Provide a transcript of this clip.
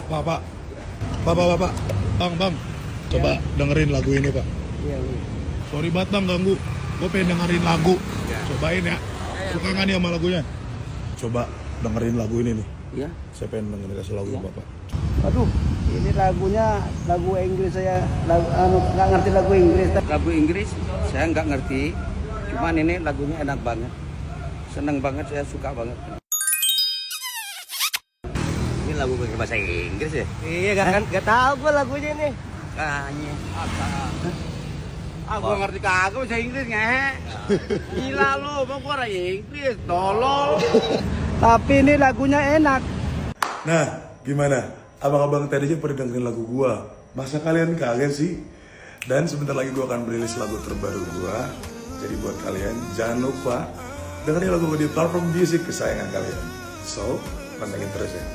Pak. Bapak. Bang. Coba dengerin lagu ini, Pak. Iya. Sorry banget bang ganggu. Gue pengen dengerin lagu. Ya. Cobain ya. Suka nggak nih sama lagunya? Coba dengerin lagu ini nih. Iya. Saya pengen dengerin kasih lagu Ya. Bapak. Aduh, ini lagunya lagu Inggris saya. Nggak ngerti lagu Inggris. Lagu Inggris saya nggak ngerti. Cuman ini lagunya enak banget. Seneng banget, saya suka banget. Ini lagu pakai bahasa Inggris ya? Iya, nggak tahu gue lagunya ini. Kayaknya. Gua ngerti kagak bahasa Inggris ngehe. Gila lu, emang gua orang Inggris, tolol. Tapi ini lagunya enak. Nah, gimana? Abang-abang tadi aja pada dengerin lagu gua. Masa kalian kaget sih? Dan sebentar lagi gua akan merilis lagu terbaru gua. Jadi buat kalian jangan lupa dengerin lagu gua di platform musik kesayangan kalian. So, pantengin terus ya.